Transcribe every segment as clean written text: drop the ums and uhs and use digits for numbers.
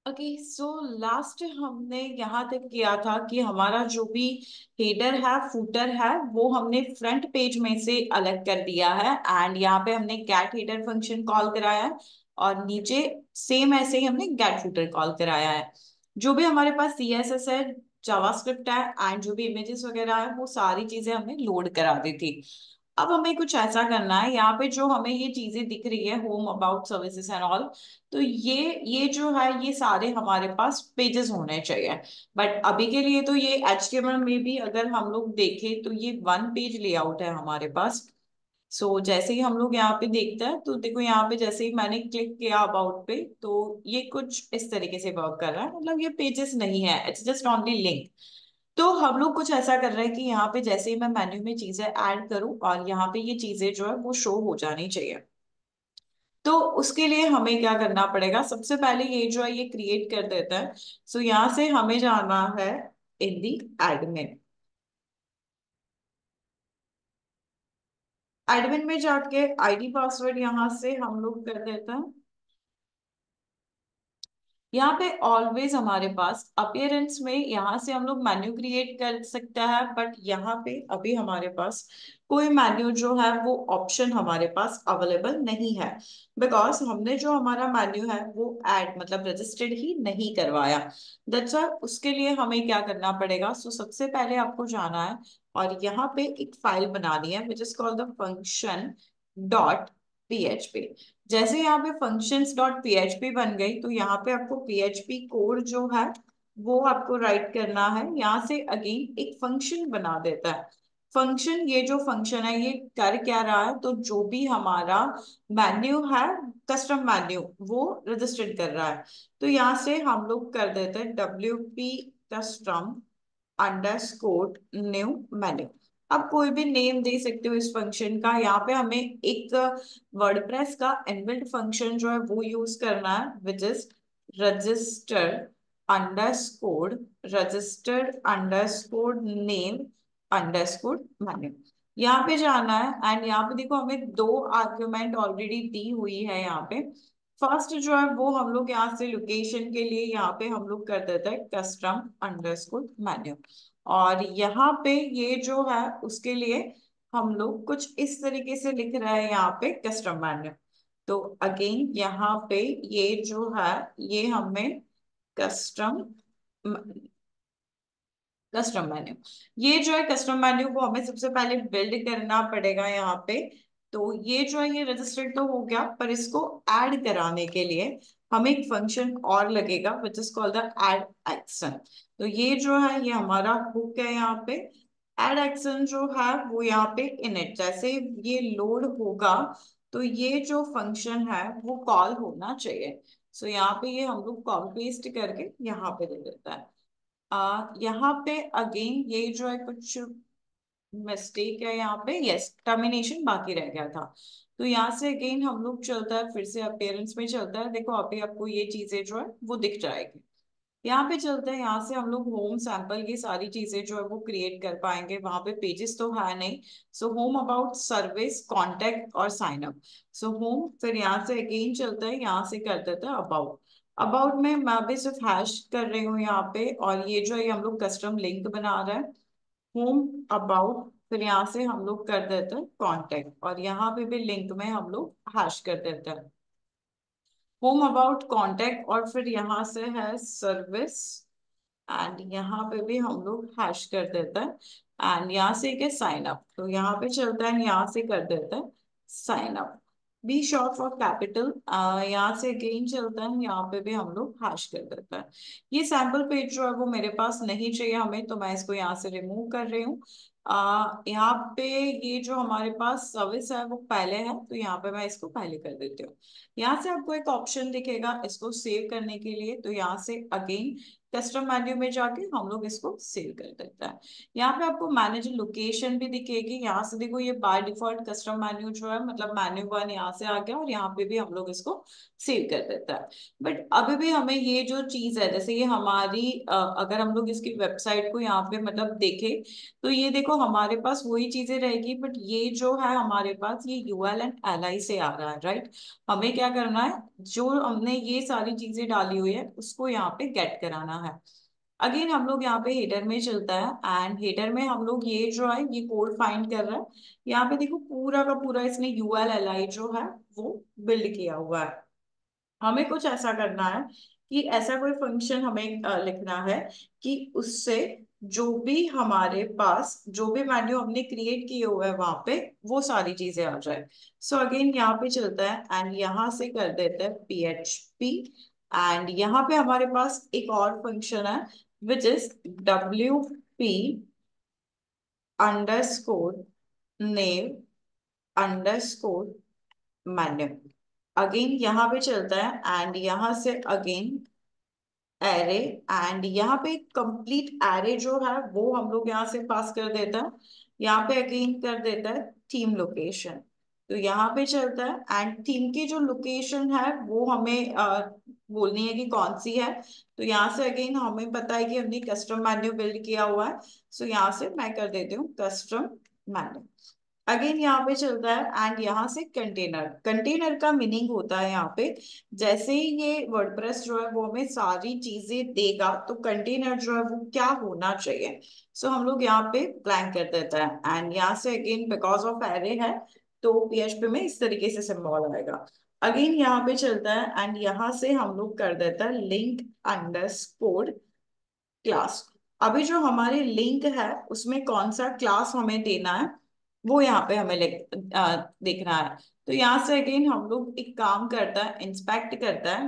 Okay, so last हमने यहाँ तक किया था कि हमारा जो भी हेडर है, फूटर है, वो हमने फ्रंट पेज में से अलग कर दिया है। एंड यहाँ पे हमने गेट हेडर फंक्शन कॉल कराया है, और नीचे सेम ऐसे ही हमने गेट फूटर कॉल कराया है। जो भी हमारे पास सीएसएस है, जावास्क्रिप्ट है, एंड जो भी इमेजेस वगैरह है, वो सारी चीजें हमने लोड करा दी थी। अब हमें कुछ ऐसा करना है, यहाँ पे जो हमें ये चीजें दिख रही है, home, about, services and all, तो ये जो है, ये सारे हमारे पास पेजेस होने चाहिए। बट अभी के लिए तो ये एचटीएमएल में भी अगर हम लोग देखें तो ये वन पेज लेआउट है हमारे पास। सो जैसे ही हम लोग यहाँ पे देखते हैं, तो देखो यहाँ पे जैसे ही मैंने क्लिक किया अबाउट पे, तो ये कुछ इस तरीके से वर्क कर रहा है, मतलब ये पेजेस नहीं है, इट्स जस्ट ओनली लिंक। तो हम लोग कुछ ऐसा कर रहे हैं कि यहाँ पे जैसे ही मैं मेन्यू में चीजें ऐड करूँ, और यहाँ पे ये चीजें जो है वो शो हो जानी चाहिए। तो उसके लिए हमें क्या करना पड़ेगा, सबसे पहले ये जो है ये क्रिएट कर देता है। सो यहाँ से हमें जाना है इन दी एडमिन। एडमिन में जाके आईडी पासवर्ड यहाँ से हम लोग कर देते हैं। यहाँ पे ऑलवेज हमारे पास अपीयरेंस में यहाँ से हम लोग मेन्यू क्रिएट कर सकता है, बट यहाँ पे अभी हमारे पास कोई मेन्यू जो है वो ऑप्शन हमारे पास अवेलेबल नहीं है, बिकॉज हमने जो हमारा मेन्यू है वो ऐड मतलब रजिस्टर्ड ही नहीं करवाया। दैट्स व्हाई उसके लिए हमें क्या करना पड़ेगा, सो सबसे पहले आपको जाना है और यहाँ पे एक फाइल बनानी है which is called the function dot PHP. जैसे यहाँ पे functions डॉट पीएचपी बन गई, तो यहाँ पे आपको पीएचपी कोड जो है वो आपको राइट करना है। यहाँ से अगेन एक फंक्शन बना देता है। फंक्शन, ये जो फंक्शन है ये कर क्या रहा है, तो जो भी हमारा मेन्यू है, कस्टम मेन्यू, वो रजिस्टर्ड कर रहा है। तो यहाँ से हम लोग कर देते हैं WP custom underscore new menu. अब कोई भी नेम दे सकते हो इस फंक्शन का। यहाँ पे हमें एक वर्डप्रेस का इनबिल्ट फंक्शन जो है वो यूज करना है, which is register underscore name underscore menu. यहाँ पे जाना है, एंड यहाँ पे देखो हमें दो आर्ग्यूमेंट ऑलरेडी दी हुई है यहाँ पे। फर्स्ट जो है वो हम लोग यहाँ से लोकेशन के लिए यहाँ पे हम लोग कर देते हैं कस्टम अंडरस्कोर मेन्यू। और यहाँ पे ये जो है उसके लिए हम लोग कुछ इस तरीके से लिख रहे हैं यहाँ पे कस्टम मेन्यू। तो अगेन यहाँ पे ये जो है, ये हमें कस्टम कस्टम मेन्यू, ये जो है कस्टम मेन्यू को हमें सबसे पहले बिल्ड करना पड़ेगा यहाँ पे। तो ये जो है ये रजिस्टर्ड तो हो गया, पर इसको ऐड कराने के लिए हमें एक फंक्शन और लगेगा which is called the add action. तो ये जो है ये हमारा हुक है यहाँ पे। ऐड एक्शन जो है वो यहाँ पे इनिट, जैसे ये लोड होगा तो ये जो फंक्शन है वो कॉल होना चाहिए। सो यहाँ पे ये हम लोग कॉपी पेस्ट करके यहाँ पे दे देता है। यहाँ पे अगेन ये जो है कुछ मिस्टेक है यहाँ पे, यस, टर्मिनेशन बाकी रह गया था। तो यहाँ से अगेन हम लोग चलता है, फिर से अपेयरेंस में चलता है, देखो अभी आपको ये चीजें जो है वो दिख जाएगी। यहाँ पे चलते हैं, यहाँ से हम लोग होम, सैंपल, ये सारी चीजें जो है वो क्रिएट कर पाएंगे। वहां पे पेजेस तो है नहीं। So home, about, service, contact और साइन अप। सो होम, फिर यहाँ से अगेन चलता है, यहाँ से कर देता है अबाउट। अबाउट में मैं भी सिर्फ हैश कर रही हूँ यहाँ पे, और ये जो है हम लोग कस्टम लिंक बना रहे हैं। होम, अबाउट, फिर यहाँ से हम लोग कर देते हैं कॉन्टेक्ट, और यहाँ पे भी लिंक में हम लोग हैश कर देते हैं होम, अबाउट, कॉन्टेक्ट, और फिर यहाँ से है सर्विस, एंड यहाँ पे भी हम लोग हैश कर देते हैं। एंड यहाँ से एक है साइन अप, तो यहाँ पे चलता है, यहाँ से कर देते हैं sign up, B short for capital. यहाँ से अगेन चलता है, यहाँ पे भी हम लोग हैश कर देते हैं। ये सैम्पल पेज जो है वो मेरे पास नहीं चाहिए हमें, तो मैं इसको यहाँ से रिमूव कर रही हूँ। यहाँ पे ये जो हमारे पास सर्विस है वो पहले है, तो यहाँ पे मैं इसको पहले कर देती हूँ। यहाँ से आपको एक ऑप्शन दिखेगा इसको सेव करने के लिए, तो यहाँ से अगेन कस्टम मेन्यू में जाके हम लोग इसको सेव कर देते हैं। यहाँ पे आपको मैनेज लोकेशन भी दिखेगी। यहाँ से देखो ये बाय डिफॉल्ट कस्टम मेन्यू जो है, मतलब मेन्यू वन यहाँ से आ गया, और यहाँ पे भी हम लोग इसको सेव कर देता है। बट अभी भी हमें ये जो चीज है, जैसे ये हमारी अगर हम लोग इसकी वेबसाइट को यहाँ पे मतलब देखें, तो ये देखो देखो हमारे पास वही चीजें रहेगी, बट ये जो है हमारे पास ये यूएल एंड एलआई से आ रहा है, राइट। हमें क्या करना है, जो हमने ये सारी चीजें डाली हुई है उसको यहाँ पे गेट कराना है। अगेन हम लोग यहाँ पे हेडर में चलता है, एंड हेडर में हम लोग ये जो है ये कोड फाइंड कर रहा है। यहाँ पे देखो पूरा का पूरा इसने यूएल एलआई जो है वो बिल्ड किया हुआ है। हमें कुछ ऐसा करना है कि ऐसा कोई फंक्शन हमें लिखना है कि उससे जो भी हमारे पास जो भी मेन्यू हमने क्रिएट किए हुए है वहां पे वो सारी चीजें आ जाए। सो अगेन यहाँ पे चलता है एंड यहाँ से कर देते हैं PHP, एंड यहाँ पे हमारे पास एक और फंक्शन है which is WP underscore naive underscore menu. Again यहाँ पे चलता है एंड यहाँ से अगेन एरे, एंड यहाँ पे कंप्लीट एरे जो है वो हम लोग यहाँ से पास कर देता है। यहाँ पे अगेन कर देता है थीम लोकेशन। तो यहाँ पे चलता है एंड थीम की जो लोकेशन है वो हमें बोलनी है कि कौन सी है। तो यहाँ से अगेन हमें पता है कि हमने कस्टम मेन्यू बिल्ड किया हुआ है। सो यहाँ से मैं कर देती हूँ कस्टम मेन्यू। अगेन यहाँ पे चलता है एंड यहाँ से कंटेनर। कंटेनर का मीनिंग होता है यहाँ पे जैसे ही ये वर्डप्रेस जो है वो हमें सारी चीजें देगा तो कंटेनर जो है वो क्या होना चाहिए। सो हम लोग यहाँ पे ब्लैंक कर देते हैं एंड यहाँ से अगेन बिकॉज ऑफ एरे है तो PHP में इस तरीके से सिंबल आएगा। अगेन यहाँ पे चलता है एंड यहाँ से हम लोग कर देता है लिंक अंडरस्कोर क्लास। अभी जो हमारी लिंक है उसमें कौन सा क्लास हमें देना है वो यहाँ पे हमें देखना है। तो यहाँ से अगेन हम लोग एक काम करता है, इंस्पेक्ट करता है,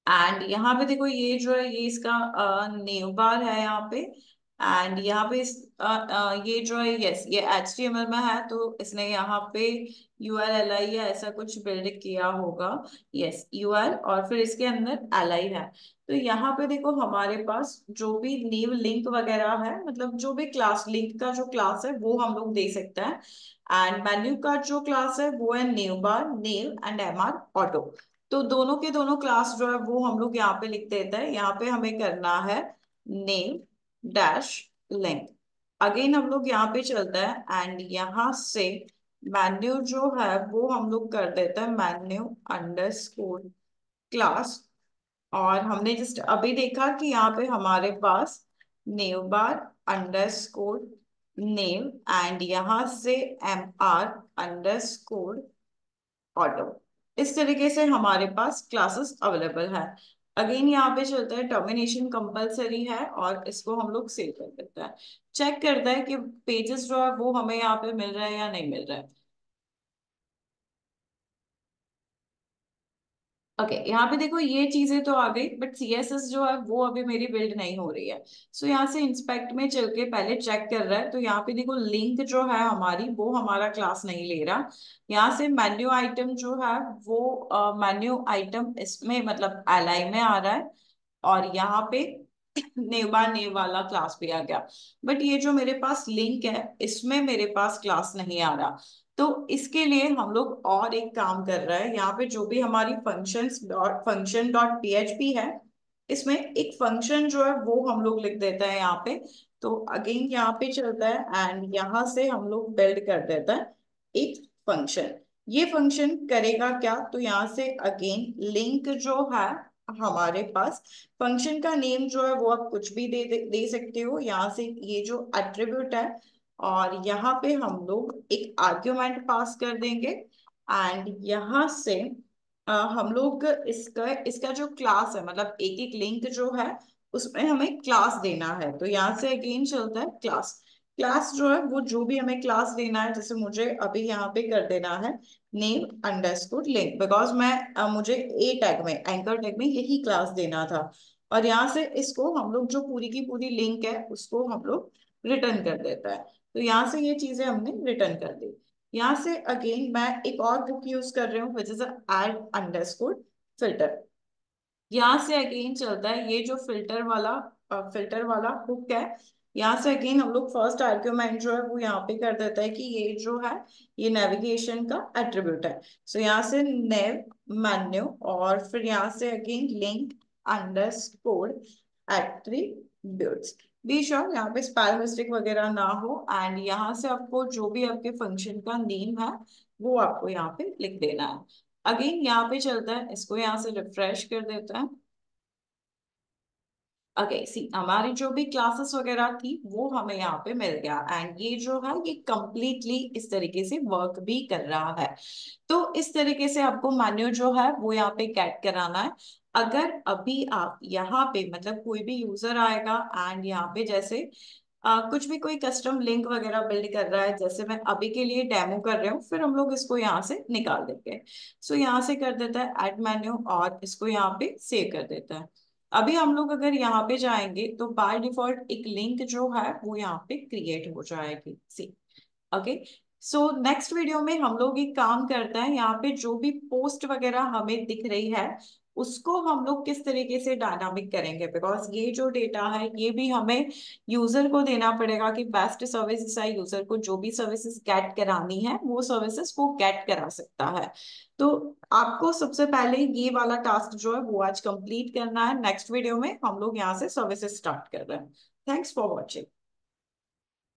एंड यहाँ पे देखो ये जो है ये इसका नेम बार है यहाँ पे। एंड यहाँ पे ये जो है यस ये HTML में है तो इसने यहाँ पे URLI या ऐसा कुछ बिल्ड किया होगा। यस URL और फिर इसके अंदर एलआई है। तो यहाँ पे देखो हमारे पास जो भी नीव लिंक वगैरह है मतलब जो भी क्लास लिंक का जो क्लास है वो हम लोग दे सकते हैं। एंड मेन्यू का जो क्लास है वो है नेव बार नेव एंड MR ऑटो। तो दोनों के दोनों क्लास जो है वो हम लोग यहाँ पे लिख देते हैं। यहाँ पे हमें करना है नेम डैश लेंथ। अगेन हम लोग यहाँ पे चलता है एंड यहाँ से मेन्यू जो है वो हम लोग कर देते हैं मेन्यू अंडरस्कोर क्लास। और हमने जस्ट अभी देखा कि यहाँ पे हमारे पास नेव बार अंडरस्कोर नेव एंड यहाँ से MR अंडरस्कोर ऑटो। इस तरीके से हमारे पास क्लासेस अवेलेबल है। अगेन यहाँ पे चलता है टर्मिनेशन कंपलसरी है और इसको हम लोग सेव कर देते हैं। चेक करता है कि पेजेस जो है वो हमें यहाँ पे मिल रहा है या नहीं मिल रहा है। ओके यहाँ पे देखो ये चीजें तो आ गई बट CSS जो है वो अभी मेरी बिल्ड नहीं हो रही है। सो यहाँ से इंस्पेक्ट में चल के पहले चेक कर रहा है तो यहाँ पे देखो लिंक जो है हमारी वो हमारा क्लास नहीं ले रहा। यहाँ से मेन्यू आइटम जो है वो मेन्यू आइटम इसमें मतलब एलआई में आ रहा है। और यहाँ पे नेव बार नेव वाला क्लास भी आ गया। बट ये जो मेरे पास लिंक है इसमें मेरे पास क्लास नहीं आ रहा। तो इसके लिए हम लोग और एक काम कर रहे हैं, यहाँ पे जो भी हमारी फंक्शन.php है इसमें एक फंक्शन जो है वो हम लोग लिख देते हैं यहाँ पे। तो अगेन यहाँ पे चलता है एंड यहाँ से हम लोग बिल्ड कर देते हैं एक फंक्शन। ये फंक्शन करेगा क्या, तो यहाँ से अगेन लिंक जो है हमारे पास फंक्शन का नेम जो है वो आप कुछ भी दे सकते हो। यहाँ से ये जो एट्रीब्यूट है और यहाँ पे हम लोग एक आर्ग्यूमेंट पास कर देंगे एंड यहाँ से हम लोग इसका इसका जो क्लास है मतलब एक एक लिंक जो है उसमें हमें क्लास देना है। तो यहाँ से अगेन चलता है क्लास। क्लास जो है वो जो भी हमें क्लास देना है जैसे मुझे अभी यहाँ पे कर देना है नेम अंडरस्कोर लिंक बिकॉज मैं मुझे ए टैग में एंकर टैग में यही क्लास देना था। और यहाँ से इसको हम लोग जो पूरी की पूरी लिंक है उसको हम लोग रिटर्न कर देता है। तो यहाँ से ये चीजें हमने रिटर्न कर दी। यहाँ से अगेन मैं एक और बुक यूज कर रही हूँ which is add underscore filter. यहाँ से अगेन चलता है ये जो फिल्टर वाला हुक है। यहाँ से अगेन हम लोग फर्स्ट आर्ग्यूमेंट जो है वो यहाँ पे कर देता है कि ये जो है ये नेविगेशन का एट्रीब्यूट है। सो यहाँ से नेव मेन्यू और फिर यहाँ से again link underscore attributes. Be sure यहाँ पे स्पेल मिस्टेक वगैरह ना हो, एंड यहाँ से आपको जो भी आपके फंक्शन का नेम है वो आपको यहाँ पे लिख देना है। अगेन यहाँ पे चलता है, इसको यहाँ से रिफ्रेश कर देता है। ओके सी, हमारी जो भी क्लासेस वगैरह थी वो हमें यहाँ पे मिल गया, एंड ये जो है ये कंप्लीटली इस तरीके से वर्क भी कर रहा है। तो इस तरीके से आपको मेन्यू जो है वो यहाँ पे गेट कराना है। अगर अभी आप यहाँ पे मतलब कोई भी यूजर आएगा एंड यहाँ पे जैसे कुछ भी कोई कस्टम लिंक वगैरह बिल्ड कर रहा है, जैसे मैं अभी के लिए डेमो कर रही हूँ, फिर हम लोग इसको यहाँ से निकाल देंगे। सो यहाँ से कर देता है ऐड मेन्यू और इसको यहाँ पे सेव कर देता है। अभी हम लोग अगर यहाँ पे जाएंगे तो बाय डिफॉल्ट एक लिंक जो है वो यहाँ पे क्रिएट हो जाएगी सी। ओके, सो नेक्स्ट वीडियो में हम लोग एक काम करते हैं, यहाँ पे जो भी पोस्ट वगैरह हमें दिख रही है उसको हम लोग किस तरीके से डायनामिक करेंगे, बिकॉज ये जो डेटा है ये भी हमें यूजर को देना पड़ेगा कि बेस्ट सर्विस है, यूजर को जो भी सर्विसेज गेट करानी है वो सर्विसेज वो गेट करा सकता है। तो आपको सबसे पहले ये वाला टास्क जो है वो आज कंप्लीट करना है। नेक्स्ट वीडियो में हम लोग यहाँ से सर्विसेज स्टार्ट कर रहे हैं। Thanks for watching.